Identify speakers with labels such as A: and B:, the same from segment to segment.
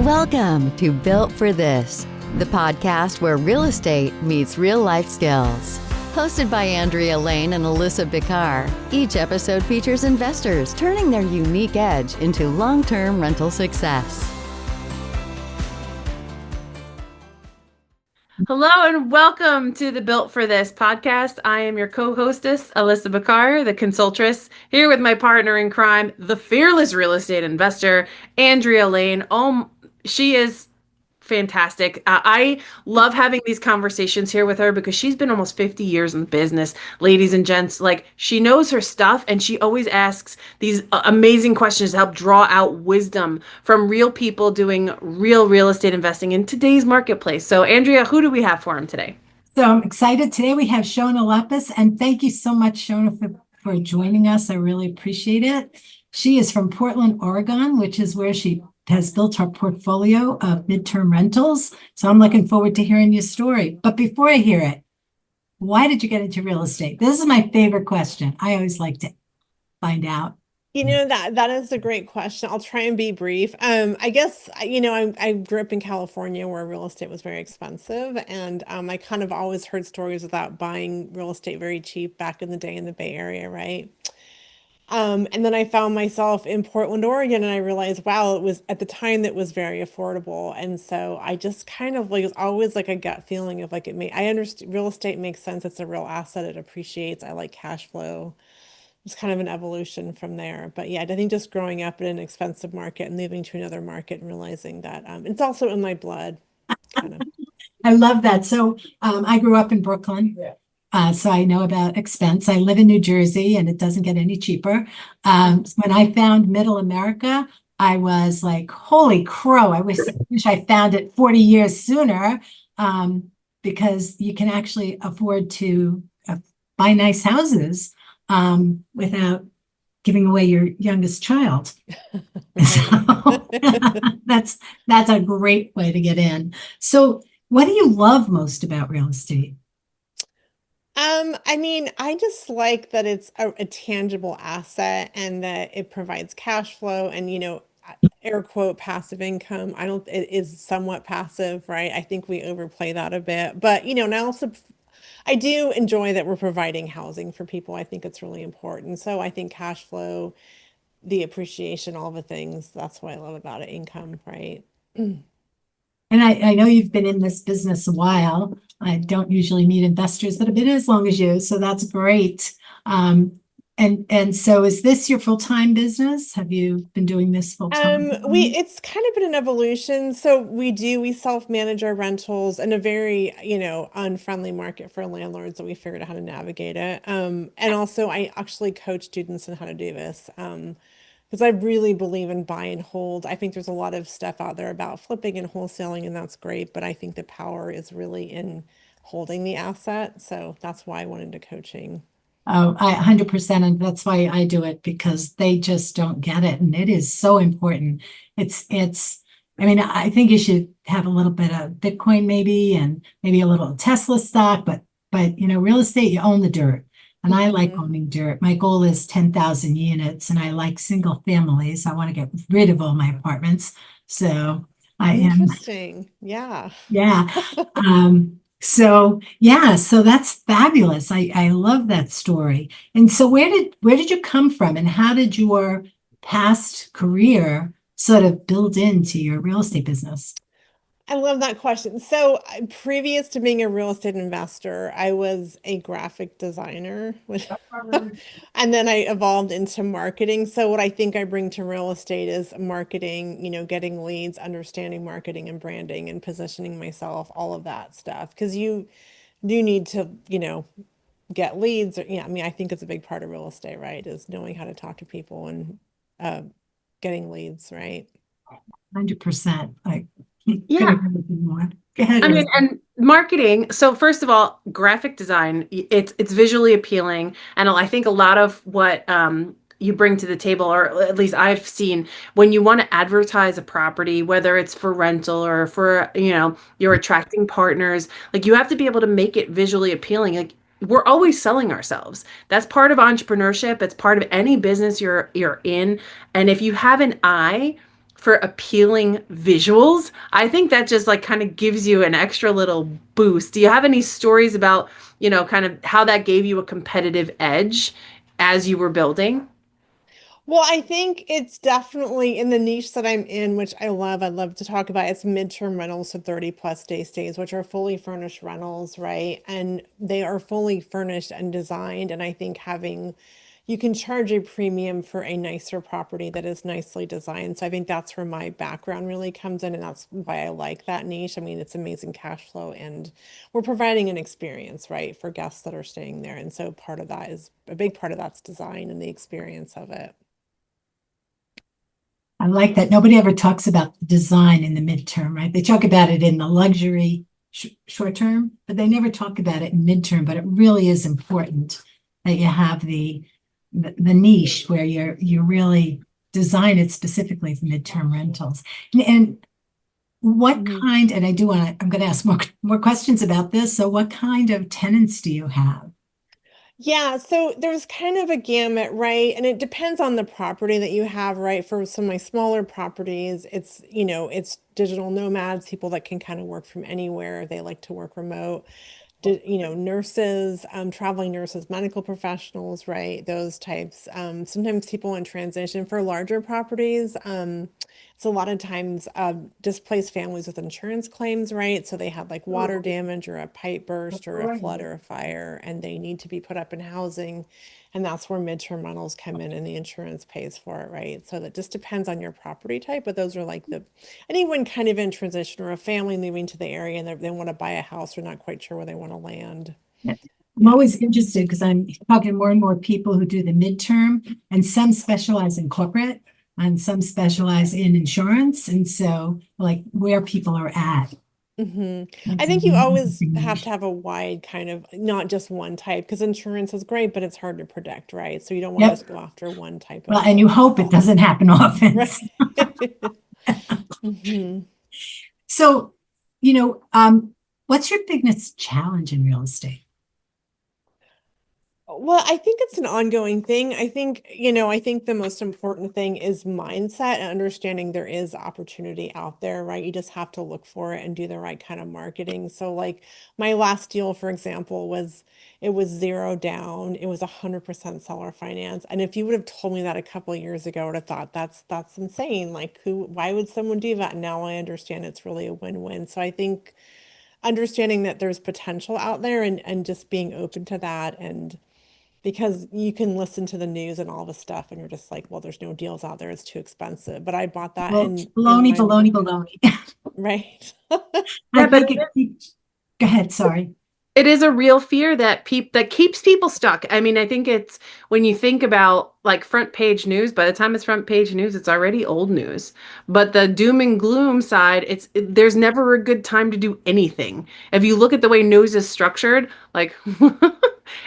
A: Welcome to Built for This, the podcast where real estate meets real life skills. Hosted by Andrea Lane and Alyssa Bicar, each episode features investors turning their unique edge into long-term rental success.
B: Hello and welcome to the Built for This podcast. I am your co-hostess, Alyssa Bicar, the consultress, here with my partner in crime, the fearless real estate investor, Andrea Lane. Oh, she is fantastic. I love having these conversations here with her because she's been almost 50 years in the business, ladies and gents. Like, she knows her stuff and she always asks these amazing questions to help draw out wisdom from real people doing real estate investing in today's marketplace. So, Andrea, who do we have for him today?
C: So I'm excited. Today we have Shona Lepis, and thank you so much, Shona, for joining us. I really appreciate it. She is from Portland, Oregon, which is where she has built her portfolio of midterm rentals. So I'm looking forward to hearing your story. But before I hear it, why did you get into real estate? This is my favorite question. I always like to find out.
D: That is a great question. I'll try and be brief. I guess, I grew up in California where real estate was very expensive. And I kind of always heard stories about buying real estate very cheap back in the day in the Bay Area, right? And then I found myself in Portland, Oregon, and I realized, wow, it was at the time that was very affordable. And so I just kind of like, it was always like a gut feeling of like, I understand real estate makes sense. It's a real asset. It appreciates. I like cash flow. It's kind of an evolution from there. But yeah, I think just growing up in an expensive market and moving to another market and realizing that it's also in my blood, kind of.
C: I love that. So I grew up in Brooklyn. So I know about expense. I live in New Jersey and it doesn't get any cheaper. When I found Middle America, I was like, holy crow, I wish I found it 40 years sooner, because you can actually afford to buy nice houses without giving away your youngest child. So that's a great way to get in. So what do you love most about real estate?
D: I just like that it's a tangible asset and that it provides cash flow and, air quote passive income. It is somewhat passive, right? I think we overplay that a bit, but, and I do enjoy that we're providing housing for people. I think it's really important. So I think cash flow, the appreciation, all the things, that's what I love about it, income, right?
C: And I know you've been in this business a while. I don't usually meet investors that have been as long as you, so that's great. And so is this your full-time business? Have you been doing this full-time?
D: It's kind of been an evolution. So we self-manage our rentals in a very, unfriendly market for landlords, that we figured out how to navigate it. And also I actually coach students on how to do this. Because I really believe in buy and hold. I think there's a lot of stuff out there about flipping and wholesaling, and that's great. But I think the power is really in holding the asset. So that's why I went into coaching.
C: Oh, 100%. And that's why I do it, because they just don't get it. And it is so important. I think you should have a little bit of Bitcoin maybe, and maybe a little Tesla stock, but real estate, you own the dirt. And I like owning dirt. My goal is 10,000 units, and I like single families. I want to get rid of all my apartments. So I am.
D: Interesting. Yeah.
C: Yeah. So that's fabulous. I love that story. And so where did you come from, and how did your past career sort of build into your real estate business?
D: I love that question. So previous to being a real estate investor, I was a graphic designer, and then I evolved into marketing. So what I think I bring to real estate is marketing, getting leads, understanding marketing and branding and positioning myself, all of that stuff. Because you do need to, get leads. I think it's a big part of real estate, right? Is knowing how to talk to people and getting leads, right?
C: 100%.
B: Yeah.
C: Go ahead.
B: And marketing. So first of all, graphic design, it's visually appealing. And I think a lot of what you bring to the table, or at least I've seen, when you want to advertise a property, whether it's for rental or for, you're attracting partners, like, you have to be able to make it visually appealing. Like, we're always selling ourselves. That's part of entrepreneurship. It's part of any business you're in. And if you have an eye for appealing visuals, I think that just like kind of gives you an extra little boost. Do you have any stories about, kind of how that gave you a competitive edge as you were building?
D: Well, I think it's definitely in the niche that I'm in, which I love. I love to talk about. It's midterm rentals, so 30 plus day stays, which are fully furnished rentals, right? And they are fully furnished and designed. And I think you can charge a premium for a nicer property that is nicely designed. So I think that's where my background really comes in, and that's why I like that niche. I mean, it's amazing cash flow, and we're providing an experience, right, for guests that are staying there. And so a big part of that's design and the experience of it.
C: I like that. Nobody ever talks about the design in the midterm, right? They talk about it in the luxury short term, but they never talk about it in midterm. But it really is important that you have the niche where you really design it specifically for midterm rentals. And what kind, and I'm going to ask more questions about this. So what kind of tenants do you have?
D: Yeah, so there's kind of a gamut, right? And it depends on the property that you have, right? For some of my smaller properties, it's digital nomads, people that can kind of work from anywhere. They like to work remote. Nurses, traveling nurses, medical professionals, right? Those types. Sometimes people in transition for larger properties. It's a lot of times displaced families with insurance claims, right? So they had like water damage or a pipe burst or a flood or a fire, and they need to be put up in housing. And that's where midterm rentals come in and the insurance pays for it, right? So that just depends on your property type, but those are like anyone kind of in transition or a family moving to the area and they want to buy a house, they're not quite sure where they want to land.
C: I'm always interested because I'm talking to more and more people who do the midterm, and some specialize in corporate and some specialize in insurance. And so, like, where people are at.
D: I think you always have to have a wide kind of, not just one type, because insurance is great, but it's hard to predict, right? So you don't want to just go after one type
C: Well,
D: of.
C: and you hope it doesn't happen often.
D: Right.
C: So, what's your biggest challenge in real estate?
D: Well, I think it's an ongoing thing. I think the most important thing is mindset and understanding there is opportunity out there, right? You just have to look for it and do the right kind of marketing. So like my last deal, for example, it was zero down. It was 100% seller finance. And if you would have told me that a couple of years ago, I would have thought that's insane. Like why would someone do that? And now I understand it's really a win-win. So I think understanding that there's potential out there and just being open to that, and because you can listen to the news and all the stuff and you're just like, well, there's no deals out there, it's too expensive. But I bought that in
C: Baloney.
D: right.
B: Yeah, but
C: Go ahead, sorry.
B: it is a real fear that keeps people stuck. I mean, I think it's when you think about like front page news, by the time it's front page news, it's already old news. But the doom and gloom side, there's never a good time to do anything. If you look at the way news is structured, like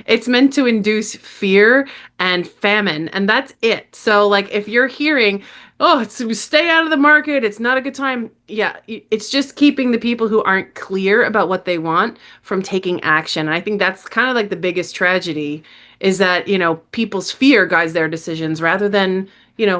B: it's meant to induce fear and famine, and that's it. So like if you're hearing, oh, stay out of the market, it's not a good time. Yeah, it's just keeping the people who aren't clear about what they want from taking action. And I think that's kind of like the biggest tragedy is that, people's fear guides their decisions rather than,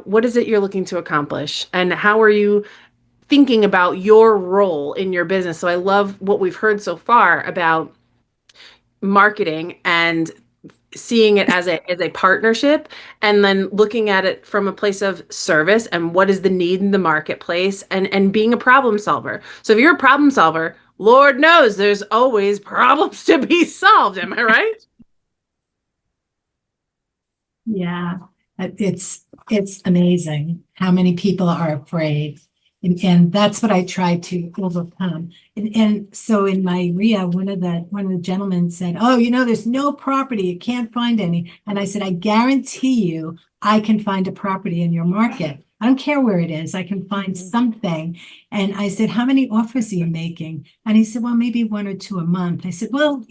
B: what is it you're looking to accomplish and how are you thinking about your role in your business. So I love what we've heard so far about marketing and seeing it as a partnership, and then looking at it from a place of service and what is the need in the marketplace, and being a problem solver. So if you're a problem solver, Lord knows there's always problems to be solved. Am I right?
C: Yeah, it's amazing how many people are afraid. And that's what I try to overcome. And so in my RIA, one of the gentlemen said, oh, there's no property, you can't find any. And I said, I guarantee you, I can find a property in your market. I don't care where it is, I can find something. And I said, how many offers are you making? And he said, well, maybe 1 or 2 a month. I said, well,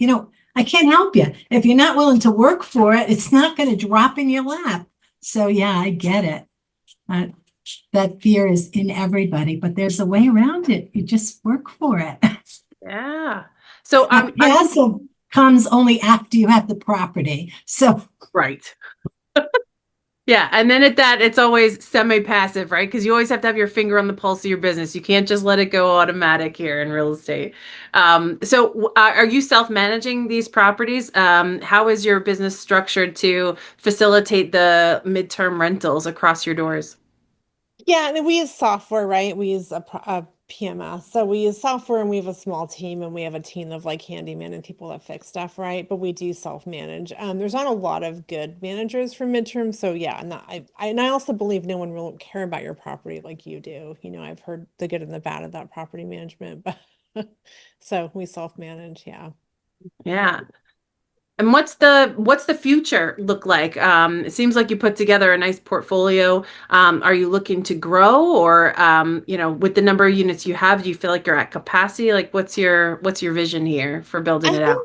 C: I can't help you. If you're not willing to work for it, it's not going to drop in your lap. So yeah, I get it. That fear is in everybody, but there's a way around it. You just work for it.
B: Yeah. So
C: passive comes only after you have the property. So
B: right. Yeah, and then at that, it's always semi-passive, right? Because you always have to have your finger on the pulse of your business. You can't just let it go automatic here in real estate. Are you self-managing these properties? How is your business structured to facilitate the midterm rentals across your doors?
D: Yeah, and we use software, right? We use a PMS. So we use software and we have a small team and we have a team of like handyman and people that fix stuff, right? But we do self-manage. There's not a lot of good managers for midterm. So yeah, and I also believe no one will care about your property like you do. You know, I've heard the good and the bad of that property management, but so we self-manage, yeah.
B: Yeah. And what's the future look like? It seems like you put together a nice portfolio. Are you looking to grow, or with the number of units you have, do you feel like you're at capacity? Like, what's your vision here for building
D: I
B: it out?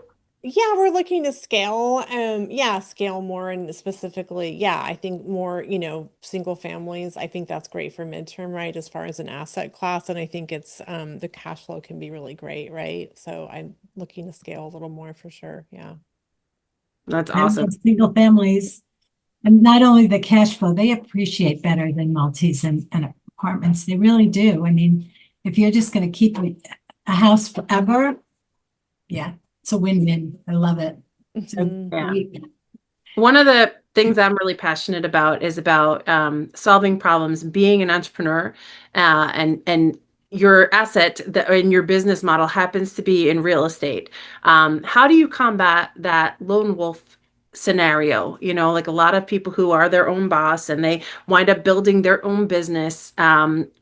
D: think, yeah, we're looking to scale. Yeah, scale more and specifically, yeah, I think more, single families. I think that's great for midterm, right? As far as an asset class. And I think it's the cash flow can be really great, right? So I'm looking to scale a little more for sure. Yeah.
B: That's
C: And
B: awesome.
C: single families, and not only the cash flow, they appreciate better than multis and apartments. They really do. I mean, if you're just going to keep a house forever, yeah, it's a win-win. I love it. So
D: Mhm.
B: Yeah.
C: great.
B: One of the things I'm really passionate about is about solving problems, being an entrepreneur, and your asset that in your business model happens to be in real estate. How do you combat that lone wolf scenario? Like a lot of people who are their own boss and they wind up building their own business,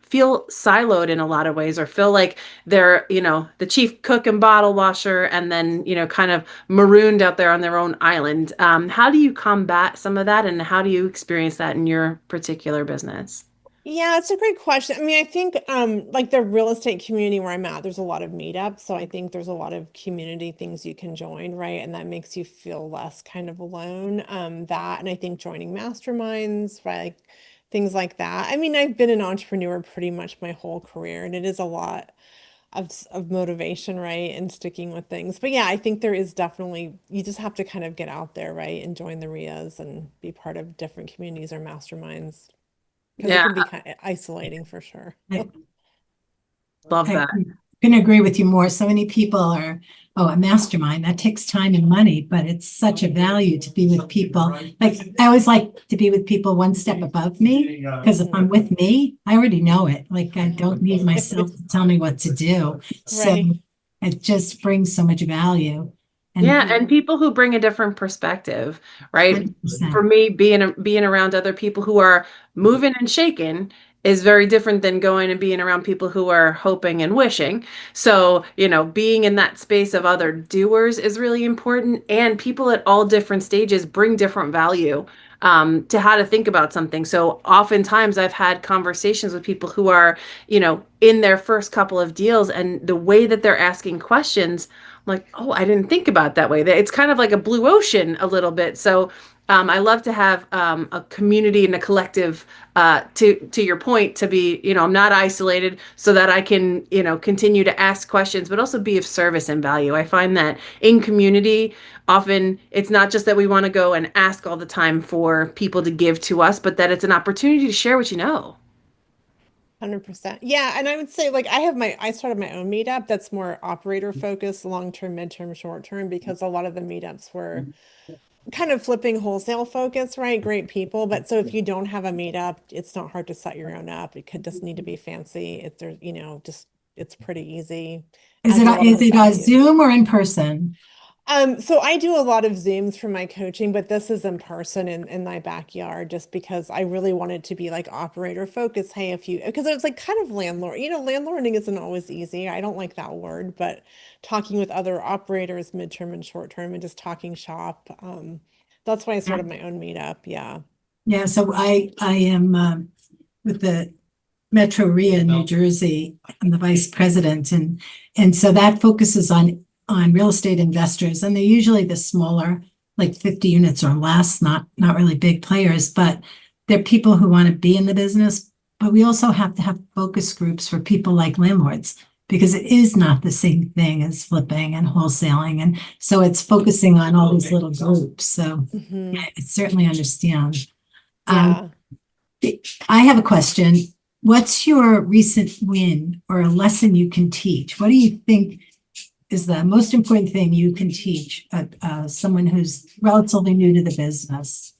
B: feel siloed in a lot of ways, or feel like they're, the chief cook and bottle washer, and then, kind of marooned out there on their own island. How do you combat some of that, and how do you experience that in your particular business?
D: Yeah, it's a great question. I mean, I think like the real estate community where I'm at, there's a lot of meetups. So I think there's a lot of community things you can join, right? And that makes you feel less kind of alone. That and I think joining masterminds, right? Like things like that. I mean, I've been an entrepreneur pretty much my whole career, and it is a lot of motivation, right? And sticking with things. But yeah, I think there is definitely you just have to kind of get out there, right? And join the RIAs and be part of different communities or masterminds because it
B: Yeah,
D: can be kind of isolating for sure.
C: I,
B: love
C: I
B: that.
C: couldn't agree with you more. So many people are, oh, a mastermind, that takes time and money, but it's such a value to be with people. Like I always like to be with people one step above me, because if I'm with me, I already know it. Like I don't need myself to tell me what to do. So
D: Right.
C: it just brings so much value. And
B: Yeah, and people who bring a different perspective, right? For
C: 100%.
B: me, being around other people who are moving and shaking is very different than going and being around people who are hoping and wishing. So, being in that space of other doers is really important, and people at all different stages bring different value to how to think about something. So, oftentimes I've had conversations with people who are, in their first couple of deals, and the way that they're asking questions, I'm like, oh, I didn't think about it that way. It's kind of like a blue ocean a little bit. So I love to have a community and a collective, to your point, to be, I'm not isolated, so that I can, continue to ask questions, but also be of service and value. I find that in community, often it's not just that we want to go and ask all the time for people to give to us, but that it's an opportunity to share what you know.
D: 100%. Yeah, and I would say like I started my own meetup that's more operator focused, long term, midterm, short term, because a lot of the meetups were kind of flipping wholesale focus, right? Great people, but so if you don't have a meetup, it's not hard to set your own up. It could just need to be fancy. If there's, just it's pretty easy.
C: Is
D: Adds
C: it
D: a lot
C: is
D: of
C: it a
D: value.
C: Zoom or in person?
D: So I do a lot of Zooms for my coaching, but this is in person in my backyard just because I really wanted to be like operator focused. Hey, if you, because it was like kind of landlord, landlording isn't always easy. I don't like that word, but talking with other operators, midterm and short term, and just talking shop. That's why I
C: Yeah.
D: started my own meetup. Yeah.
C: Yeah, so I am with the Metro RIA in New Jersey. I'm the vice president, and so that focuses on real estate investors, and they're usually the smaller, like 50 units or less, not really big players, but they're people who want to be in the business. But we also have to have focus groups for people like landlords, because it is not the same thing as flipping and wholesaling, and so it's focusing on all these little groups. So
D: Hmm.
C: yeah, I certainly understand. Um, I have a question. What's your recent win or a lesson you can teach? What do you think is the most important thing you can teach someone who's relatively new to the business?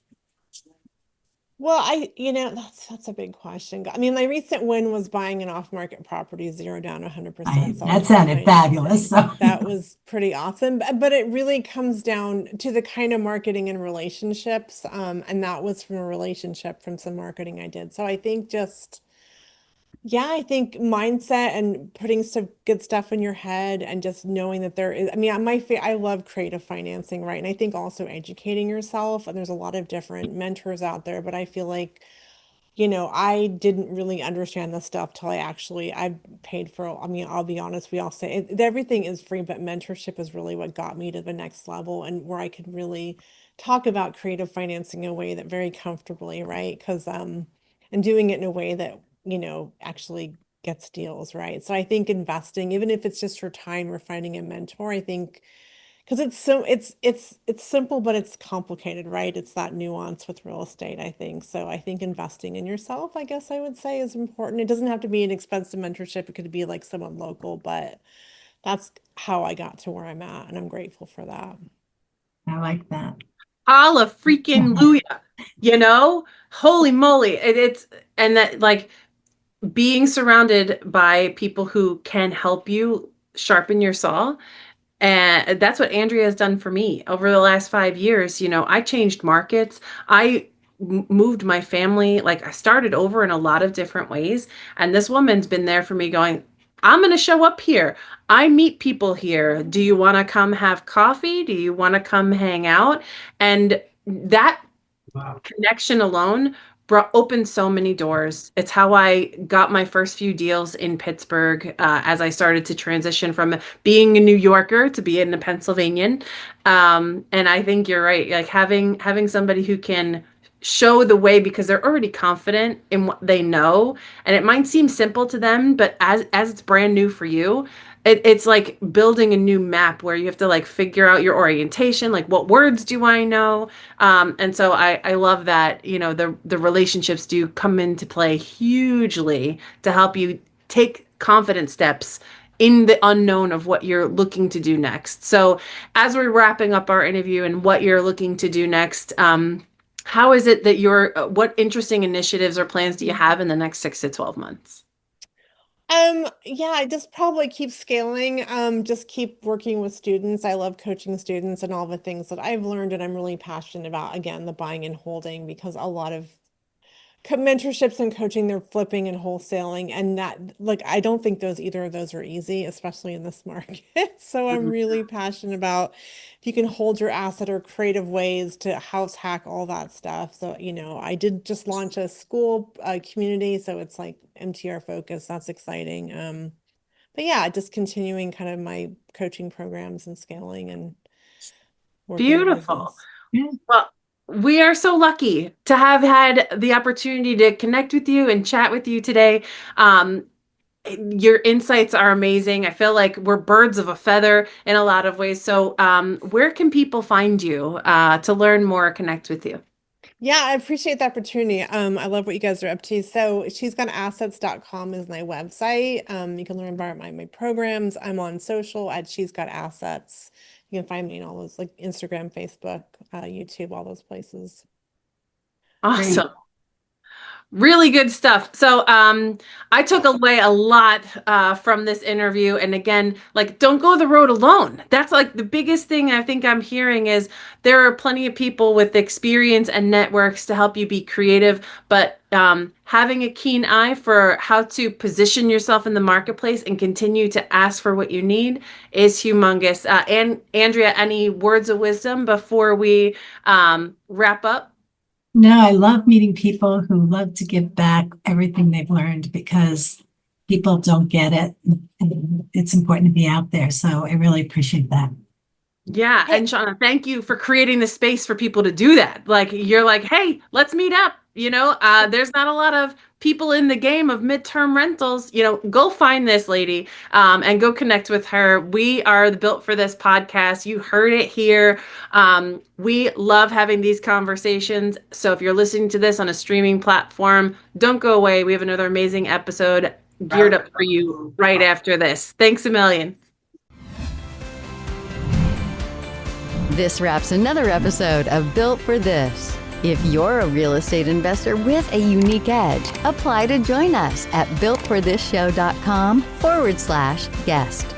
D: Well, that's a big question. I mean, my recent win was buying an off-market property, 0 down, 100%
C: That sounded fabulous. So.
D: That was pretty awesome. But it really comes down to the kind of marketing and relationships. And that was from a relationship from some marketing I did. So I think I think mindset and putting some good stuff in your head and just knowing that there is, I mean, I love creative financing, right? And I think also educating yourself. And there's a lot of different mentors out there, but I feel like, I didn't really understand this stuff till I paid for, I mean, I'll be honest, we all say everything is free, but mentorship is really what got me to the next level and where I could really talk about creative financing in a way that very comfortably, right? Because, and doing it in a way that, actually gets deals, right? So I think investing, even if it's just for time or finding a mentor, I think because it's simple, but it's complicated, right? It's that nuance with real estate, I think. So I think investing in yourself, I guess I would say, is important. It doesn't have to be an expensive mentorship. It could be like someone local, but that's how I got to where I'm at, and I'm grateful for that.
C: I like that.
B: Holla freaking Luya, holy moly. And that like being surrounded by people who can help you sharpen your saw. And that's what Andrea has done for me over the last 5 years. I changed markets. I moved my family. Like I started over in a lot of different ways. And this woman's been there for me going, I'm going to show up here. I meet people here. Do you want to come have coffee? Do you want to come hang out? And that connection alone opened so many doors. It's how I got my first few deals in Pittsburgh as I started to transition from being a New Yorker to being a Pennsylvanian. And I think you're right. Like having somebody who can show the way because they're already confident in what they know, and it might seem simple to them, but as it's brand new for you, it's like building a new map where you have to like figure out your orientation, like what words do I know? And so I love that, the relationships do come into play hugely to help you take confident steps in the unknown of what you're looking to do next. So as we're wrapping up our interview and what you're looking to do next, how is it that what interesting initiatives or plans do you have in the next 6 to 12 months?
D: Yeah, I just probably keep scaling, just keep working with students. I love coaching students and all the things that I've learned and I'm really passionate about, again, the buying and holding, because a lot of mentorships and coaching, they're flipping and wholesaling, and that, like, I don't think either of those are easy, especially in this market. So I'm really passionate about if you can hold your asset or creative ways to house hack all that stuff. So, I did just launch a school community, so it's like MTR focus. That's exciting. But yeah, just continuing kind of my coaching programs and scaling and working the
B: Beautiful.
D: business.
B: Well, we are so lucky to have had the opportunity to connect with you and chat with you today. Your insights are amazing. I feel like we're birds of a feather in a lot of ways. So where can people find you to learn more or connect with you?
D: Yeah, I appreciate the opportunity. I love what you guys are up to. So she'sgotassets.com is my website. You can learn about my programs. I'm on social at She's Got Assets. You can find me in all those, like Instagram, Facebook, YouTube, all those places.
B: Awesome. Great. Really good stuff. So I took away a lot from this interview. And again, like, don't go the road alone. That's like the biggest thing I think I'm hearing is there are plenty of people with experience and networks to help you be creative, but having a keen eye for how to position yourself in the marketplace and continue to ask for what you need is humongous. And Andrea, any words of wisdom before we wrap up?
C: No, I love meeting people who love to give back everything they've learned because people don't get it. And it's important to be out there. So I really appreciate that.
B: Yeah. And Shona, thank you for creating the space for people to do that. Like, you're like, hey, let's meet up. There's not a lot of people in the game of midterm rentals. Go find this lady and go connect with her. We are the Built for This podcast. You heard it here. We love having these conversations. So if you're listening to this on a streaming platform, don't go away. We have another amazing episode geared up for you right after this. Thanks a million.
A: This wraps another episode of Built for This. If you're a real estate investor with a unique edge, apply to join us at builtforthisshow.com/guest.